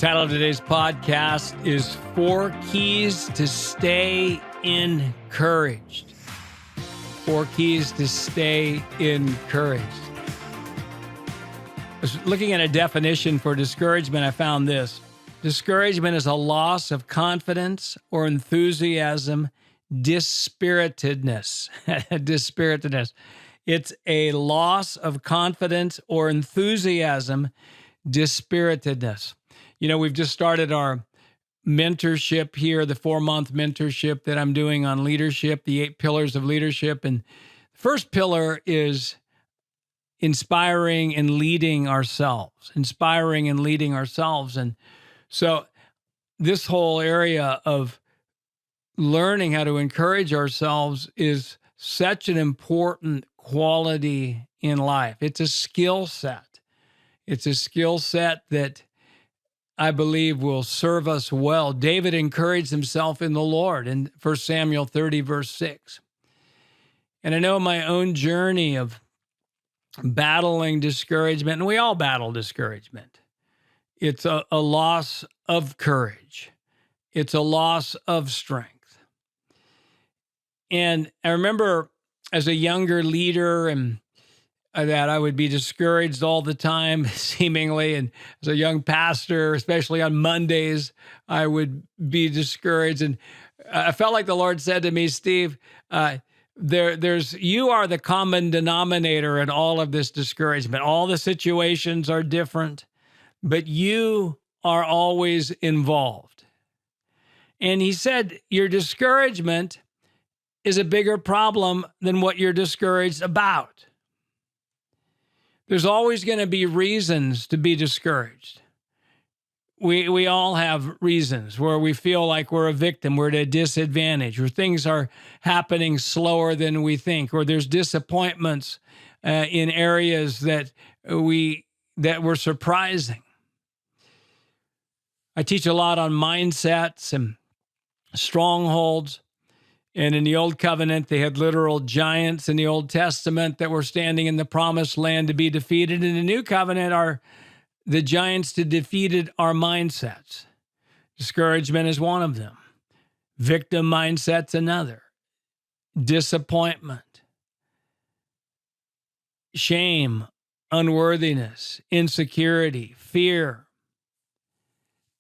Title of today's podcast is 4 Keys to Stay Encouraged. 4 Keys to Stay Encouraged. I was looking at a definition for discouragement. I found this. Discouragement is a loss of confidence or enthusiasm, dispiritedness. Dispiritedness. It's a loss of confidence or enthusiasm, dispiritedness. You know, we've just started our mentorship here, the 4-month mentorship that I'm doing on leadership, the 8 pillars of leadership. And the first pillar is inspiring and leading ourselves, inspiring and leading ourselves. And so this whole area of learning how to encourage ourselves is such an important quality in life. It's a skill set. It's a skill set that I believe will serve us well. David encouraged himself in the Lord in 1 Samuel 30, verse 6. And I know my own journey of battling discouragement, and we all battle discouragement. It's a loss of courage. It's a loss of strength. And I remember as a younger leader and that I would be discouraged all the time, seemingly. And as a young pastor, especially on Mondays, I would be discouraged. And I felt like the Lord said to me, Steve, you are the common denominator in all of this discouragement. All the situations are different, but you are always involved. And he said, your discouragement is a bigger problem than what you're discouraged about. There's always going to be reasons to be discouraged. We all have reasons where we feel like we're a victim, we're at a disadvantage, where things are happening slower than we think, or there's disappointments in areas that were surprising. I teach a lot on mindsets and strongholds. And in the Old Covenant, they had literal giants in the Old Testament that were standing in the promised land to be defeated. In the New Covenant, the giants to defeated our mindsets. Discouragement is one of them. Victim mindset's another. Disappointment. Shame, unworthiness, insecurity, fear,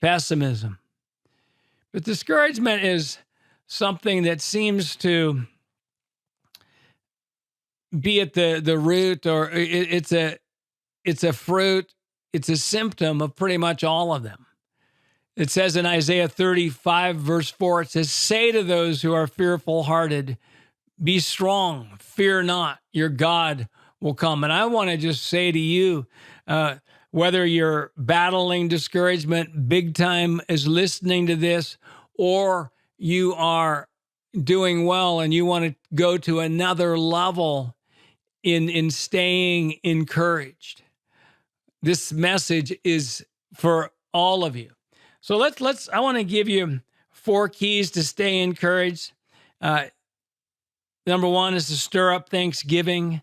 pessimism. But discouragement is something that seems to be at the root, or it's a fruit, it's a symptom of pretty much all of them. It says in Isaiah 35, verse 4, it says, say to those who are fearful-hearted, be strong, fear not, your God will come. And I want to just say to you, whether you're battling discouragement big time as listening to this, or you are doing well and you want to go to another level in staying encouraged. This message is for all of you. So I want to give you 4 keys to stay encouraged. Number 1 is to stir up thanksgiving.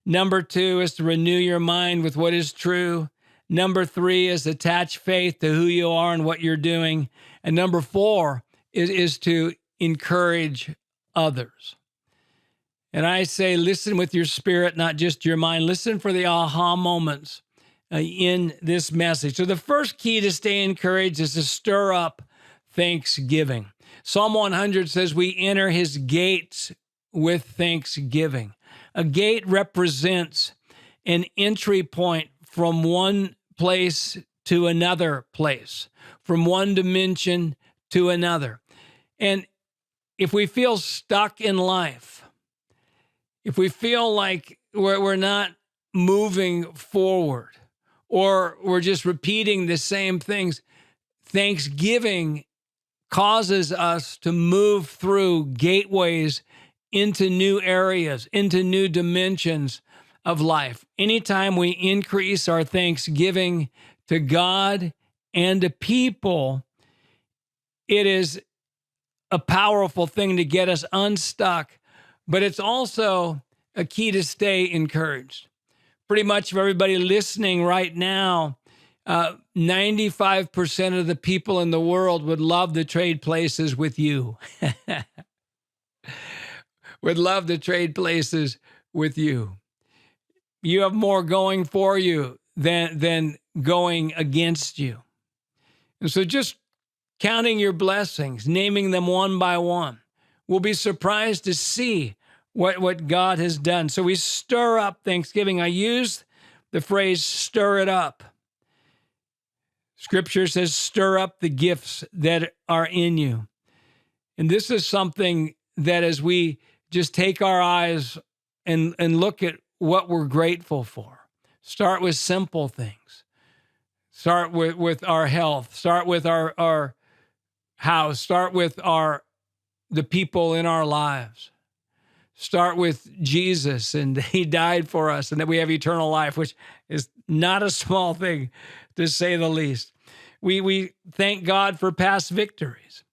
Number 2 is to renew your mind with what is true. Number 3 is attach faith to who you are and what you're doing. And number 4 is to encourage others. And I say, listen with your spirit, not just your mind. Listen for the aha moments in this message. So the first key to stay encouraged is to stir up thanksgiving. Psalm 100 says, we enter his gates with thanksgiving. A gate represents an entry point from one place to another place, from one dimension to another. And if we feel stuck in life, if we feel like we're not moving forward, or we're just repeating the same things, thanksgiving causes us to move through gateways into new areas, into new dimensions of life. Anytime we increase our thanksgiving to God and to people, it is a powerful thing to get us unstuck, but it's also a key to stay encouraged. Pretty much for everybody listening right now, 95% of the people in the world would love to trade places with you. Would love to trade places with you. You have more going for you than going against you. And so just counting your blessings, naming them one by one, we'll be surprised to see what God has done. So we stir up Thanksgiving. I use the phrase stir it up. Scripture says stir up the gifts that are in you. And this is something that as we just take our eyes and look at what we're grateful for, start with simple things. Start with our health. Start with our house. Start with the people in our lives. Start with Jesus, and he died for us, and that we have eternal life, which is not a small thing, to say the least. We thank God for past victories.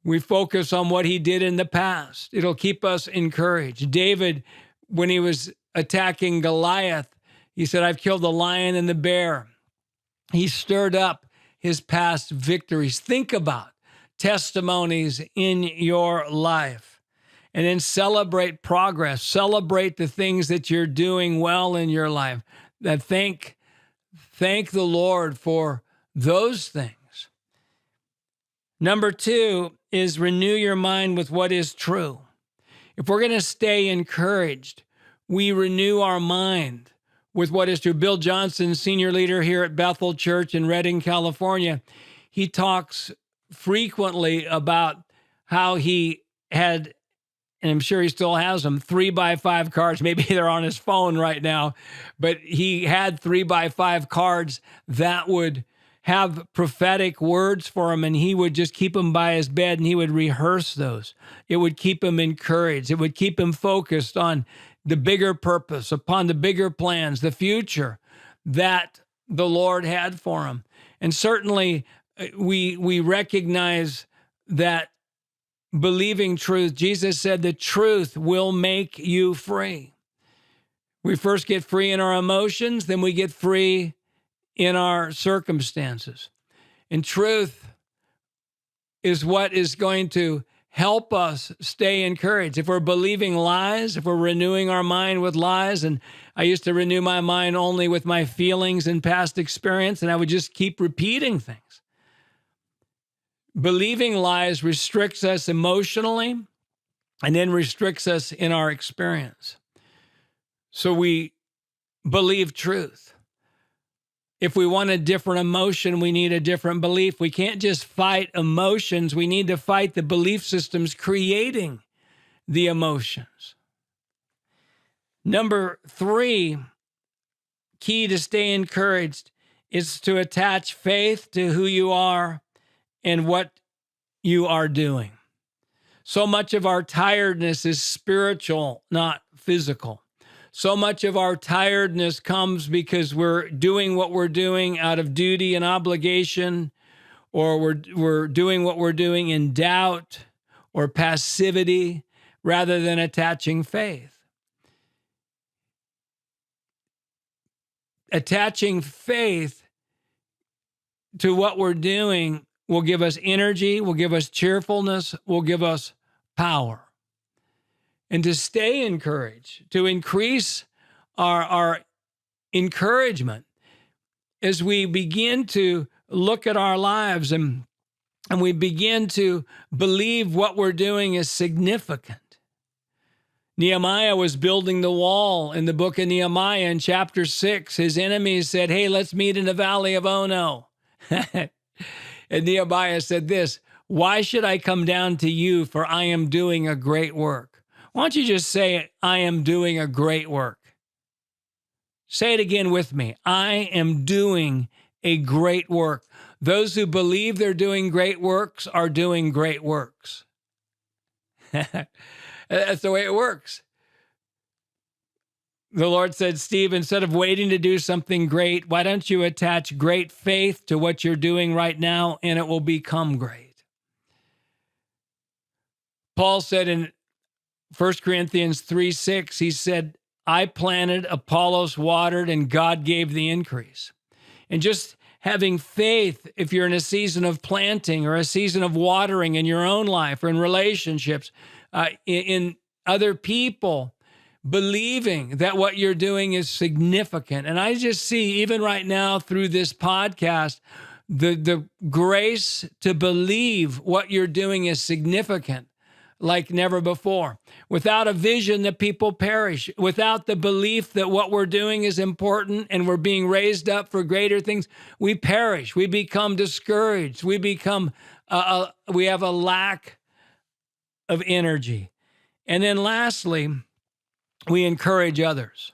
We focus on what he did in the past. It'll keep us encouraged. David, when he was attacking Goliath, he said, I've killed the lion and the bear. He stirred up his past victories. Think about testimonies in your life, and then celebrate progress. Celebrate the things that you're doing well in your life. That thank the Lord for those things. Number 2 is renew your mind with what is true. If we're going to stay encouraged, we renew our mind with what is true. Bill Johnson, senior leader here at Bethel Church in Redding, California, he talks frequently about how he had, and I'm sure he still has them, 3x5 cards. Maybe they're on his phone right now, but he had 3x5 cards that would have prophetic words for him, and he would just keep them by his bed, and he would rehearse those. It would keep him encouraged. It would keep him focused on the bigger purpose, upon the bigger plans, the future that the Lord had for him. And certainly we recognize that believing truth, Jesus said the truth will make you free. We first get free in our emotions, then we get free in our circumstances. And truth is what is going to help us stay encouraged. If we're believing lies, if we're renewing our mind with lies, and I used to renew my mind only with my feelings and past experience, and I would just keep repeating things. Believing lies restricts us emotionally and then restricts us in our experience. So we believe truth. If we want a different emotion, we need a different belief. We can't just fight emotions. We need to fight the belief systems creating the emotions. Number 3, key to stay encouraged is to attach faith to who you are and what you are doing. So much of our tiredness is spiritual, not physical. So much of our tiredness comes because we're doing what we're doing out of duty and obligation, or we're doing what we're doing in doubt or passivity rather than attaching faith. Attaching faith to what we're doing will give us energy, will give us cheerfulness, will give us power. And to stay encouraged, to increase our encouragement as we begin to look at our lives and we begin to believe what we're doing is significant. Nehemiah was building the wall in the book of Nehemiah in chapter 6. His enemies said, hey, let's meet in the valley of Ono. And Nehemiah said this, why should I come down to you, for I am doing a great work? Why don't you just say it, I am doing a great work. Say it again with me. I am doing a great work. Those who believe they're doing great works are doing great works. That's the way it works. The Lord said, Steve, instead of waiting to do something great, why don't you attach great faith to what you're doing right now, and it will become great. Paul said in 1 Corinthians 3:6, he said, I planted, Apollos watered, and God gave the increase. And just having faith, if you're in a season of planting or a season of watering in your own life or in relationships, in other people, believing that what you're doing is significant. And I just see, even right now through this podcast, the grace to believe what you're doing is significant like never before. Without a vision, the people perish. Without the belief that what we're doing is important and we're being raised up for greater things, we perish. We become discouraged. We become, we have a lack of energy. And then lastly, we encourage others.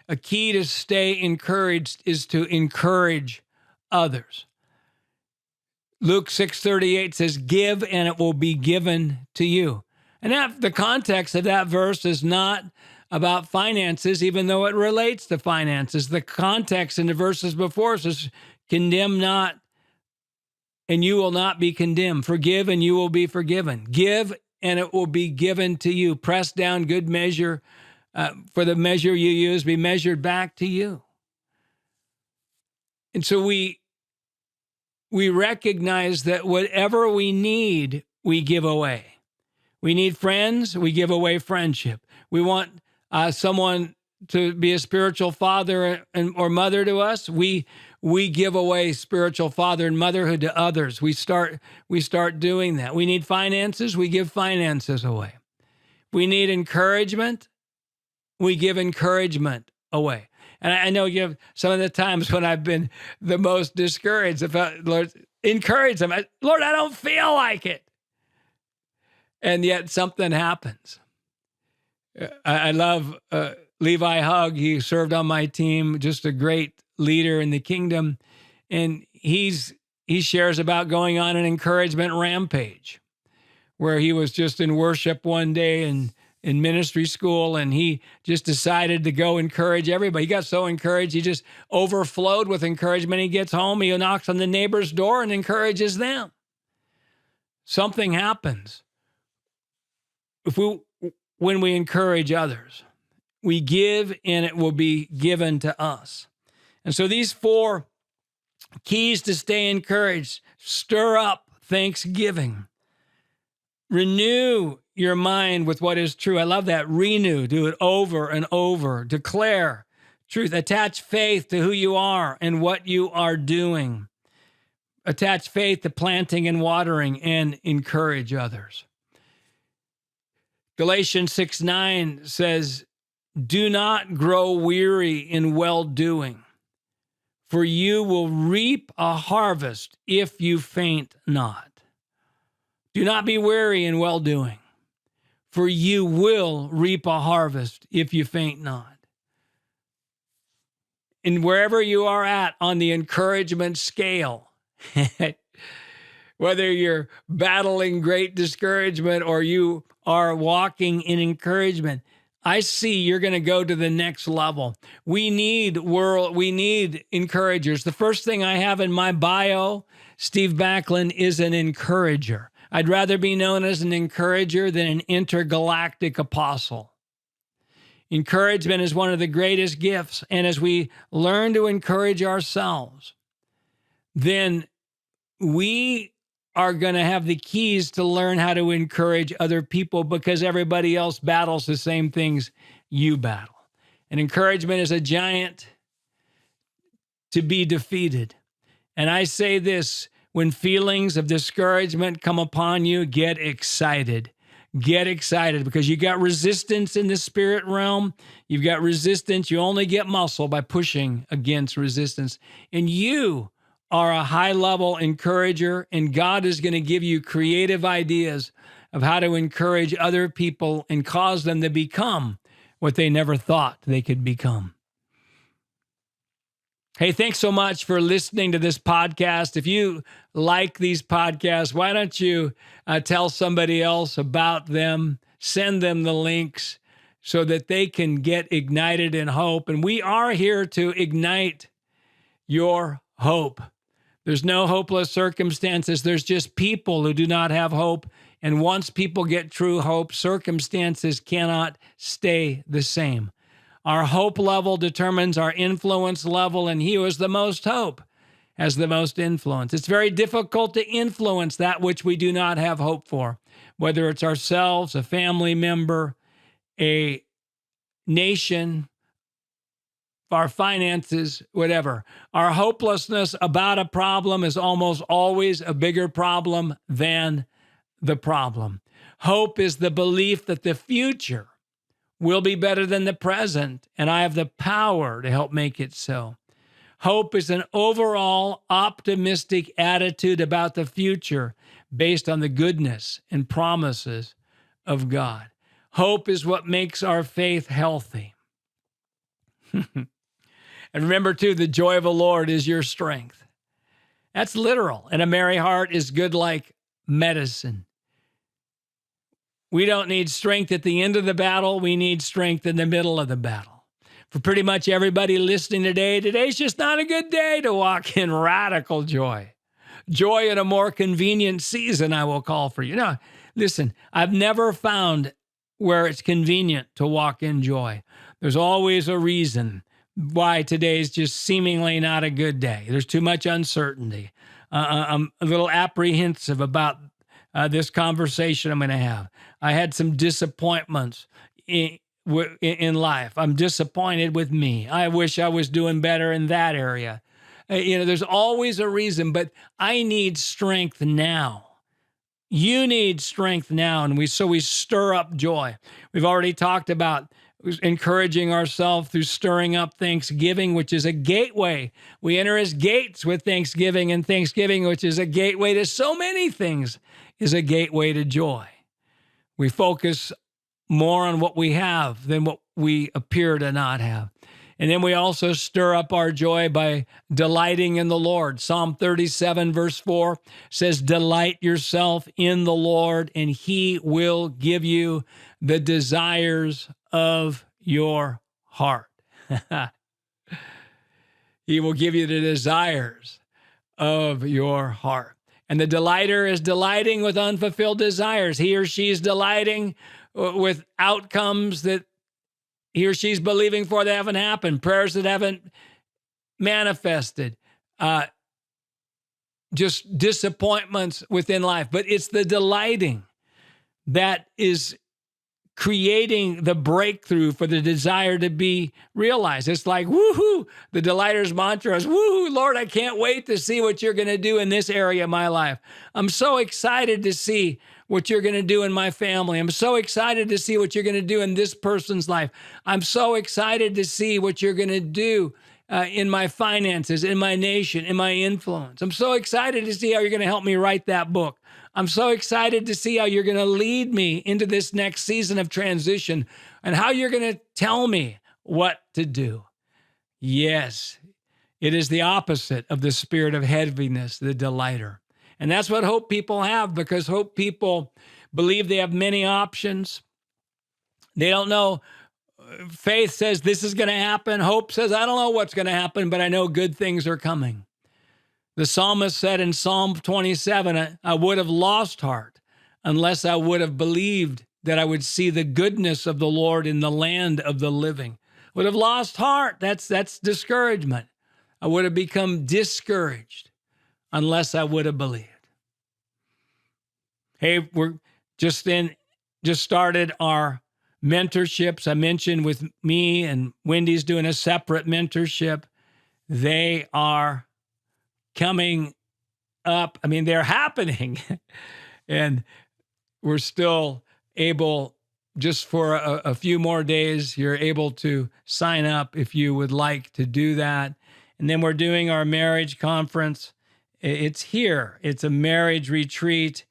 A key to stay encouraged is to encourage others. Luke 6:38 says, give and it will be given to you. And the context of that verse is not about finances, even though it relates to finances. The context in the verses before says, condemn not and you will not be condemned. Forgive and you will be forgiven. Give and it will be given to you. Press down, good measure, for the measure you use, be measured back to you. And so we recognize that whatever we need, we give away. We need friends, we give away friendship. We want someone to be a spiritual father or mother to us. We give away spiritual father and motherhood to others. We start doing that. We need finances, we give finances away. We need encouragement, we give encouragement away. And I know you have some of the times when I've been the most discouraged, Lord, encourage them. Lord, I don't feel like it. And yet something happens. I love Levi Hugg. He served on my team, just a great leader in the kingdom. And he shares about going on an encouragement rampage where he was just in worship one day and in ministry school, and he just decided to go encourage everybody. He got so encouraged, he just overflowed with encouragement. He gets home, he knocks on the neighbor's door and encourages them. Something happens when we encourage others. We give and it will be given to us. And so these 4 keys to stay encouraged: stir up thanksgiving, renew your mind with what is true. I love that. Renew. Do it over and over. Declare truth. Attach faith to who you are and what you are doing. Attach faith to planting and watering, and encourage others. Galatians 6:9 says, do not grow weary in well-doing, for you will reap a harvest if you faint not. Do not be weary in well-doing, for you will reap a harvest if you faint not. And wherever you are at on the encouragement scale, whether you're battling great discouragement or you are walking in encouragement, I see you're going to go to the next level. We need encouragers. The first thing I have in my bio, Steve Backlund is an encourager. I'd rather be known as an encourager than an intergalactic apostle. Encouragement is one of the greatest gifts. And as we learn to encourage ourselves, then we are going to have the keys to learn how to encourage other people, because everybody else battles the same things you battle. And encouragement is a giant to be defeated. And I say this: when feelings of discouragement come upon you, get excited. Get excited, because you got resistance in the spirit realm. You've got resistance. You only get muscle by pushing against resistance. And you are a high-level encourager, and God is going to give you creative ideas of how to encourage other people and cause them to become what they never thought they could become. Hey, thanks so much for listening to this podcast. If you like these podcasts, why don't you tell somebody else about them, send them the links so that they can get ignited in hope. And we are here to ignite your hope. There's no hopeless circumstances. There's just people who do not have hope. And once people get true hope, circumstances cannot stay the same. Our hope level determines our influence level, and he who has the most hope has the most influence. It's very difficult to influence that which we do not have hope for, whether it's ourselves, a family member, a nation, our finances, whatever. Our hopelessness about a problem is almost always a bigger problem than the problem. Hope is the belief that the future will be better than the present, and I have the power to help make it so. Hope is an overall optimistic attitude about the future based on the goodness and promises of God. Hope is what makes our faith healthy. And remember, too, the joy of the Lord is your strength. That's literal. And a merry heart is good like medicine. We don't need strength at the end of the battle. We need strength in the middle of the battle. For pretty much everybody listening today, today's just not a good day to walk in radical joy. Joy in a more convenient season, I will call for you. Now, listen, I've never found where it's convenient to walk in joy. There's always a reason why today's just seemingly not a good day. There's too much uncertainty. I'm a little apprehensive about this conversation I'm going to have. I had some disappointments in life. I'm disappointed with me. I wish I was doing better in that area. There's always a reason, but I need strength now. You need strength now, and we stir up joy. We've already talked about encouraging ourselves through stirring up thanksgiving, which is a gateway. We enter his gates with thanksgiving, and thanksgiving, which is a gateway to so many things, is a gateway to joy. We focus more on what we have than what we appear to not have. And then we also stir up our joy by delighting in the Lord. Psalm 37, verse 4 says, "Delight yourself in the Lord, and he will give you the desires of your heart." He will give you the desires of your heart. And the delighter is delighting with unfulfilled desires. He or she is delighting with outcomes that he or she's believing for that haven't happened, prayers that haven't manifested, just disappointments within life. But it's the delighting that is creating the breakthrough for the desire to be realized. It's like, woohoo, the delighter's mantra is, woohoo, Lord, I can't wait to see what you're going to do in this area of my life. I'm so excited to see what you're going to do in my family. I'm so excited to see what you're going to do in this person's life. I'm so excited to see what you're going to do in my finances, in my nation, in my influence. I'm so excited to see how you're going to help me write that book. I'm so excited to see how you're going to lead me into this next season of transition and how you're going to tell me what to do. Yes, it is the opposite of the spirit of heaviness, the delighter. And that's what hope people have, because hope people believe they have many options. They don't know. Faith says this is going to happen. Hope says, I don't know what's going to happen, but I know good things are coming. The psalmist said in Psalm 27, I would have lost heart unless I would have believed that I would see the goodness of the Lord in the land of the living. Would have lost heart. That's discouragement. I would have become discouraged unless I would have believed. Hey, we're just started our mentorships. I mentioned with me and Wendy's doing a separate mentorship. They are coming up. I mean, they're happening. And we're still able, just for a few more days, you're able to sign up if you would like to do that. And then we're doing our marriage conference. It's here. It's a marriage retreat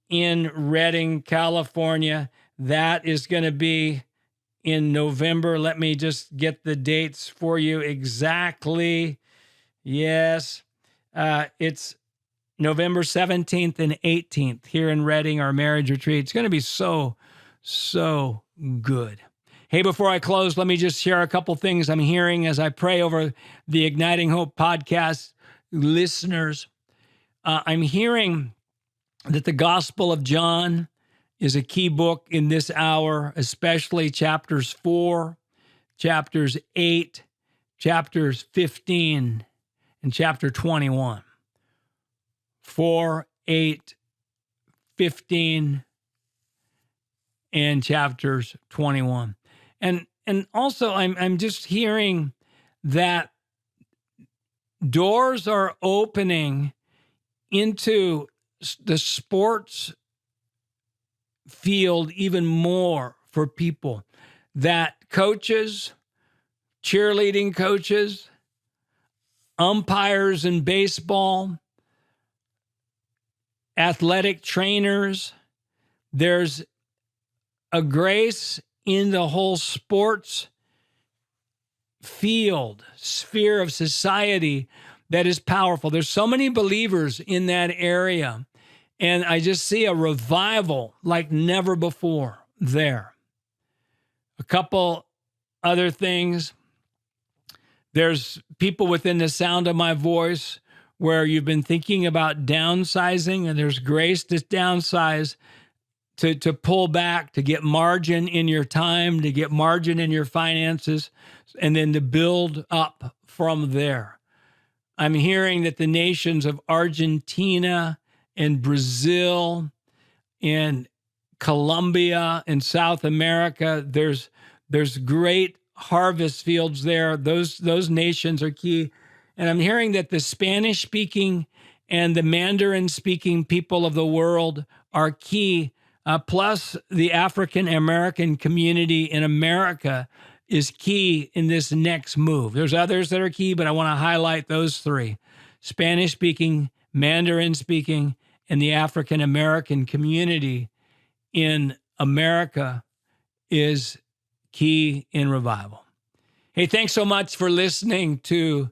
in Redding, California. That is going to be in November. Let me just get the dates for you exactly. Yes. It's November 17th and 18th here in Redding, our marriage retreat. It's going to be so good. Hey, before I close, let me just share a couple things I'm hearing as I pray over the Igniting Hope podcast listeners. I'm hearing that the Gospel of John is a key book in this hour, especially chapters 4 chapters 8, chapters 15, and chapter 21. 4, 8, 15, and chapters 21. And also I'm just hearing that doors are opening into the sports field even more for people, that coaches, cheerleading coaches, umpires in baseball, athletic trainers, there's a grace in the whole sports field, sphere of society that is powerful. There's so many believers in that area, and I just see a revival like never before there. A couple other things. There's people within the sound of my voice where you've been thinking about downsizing, and there's grace to downsize, to pull back, to get margin in your time, to get margin in your finances, and then to build up from there. I'm hearing that the nations of Argentina and Brazil and Colombia and South America, there's great harvest fields there. Those nations are key. And I'm hearing that the Spanish-speaking and the Mandarin-speaking people of the world are key. Plus, the African-American community in America is key in this next move. There's others that are key, but I want to highlight those three. Spanish-speaking, Mandarin-speaking, and the African-American community in America is key in revival. Hey, thanks so much for listening to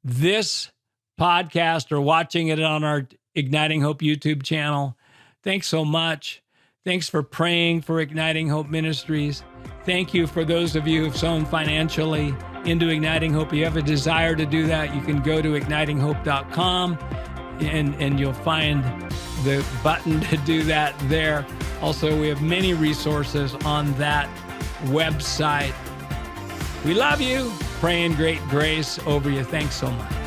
this podcast or watching it on our Igniting Hope YouTube channel. Thanks so much. Thanks for praying for Igniting Hope Ministries. Thank you for those of you who've sown financially into Igniting Hope. If you have a desire to do that, you can go to ignitinghope.com and you'll find the button to do that there. Also, we have many resources on that website. We love you. Praying great grace over you. Thanks so much.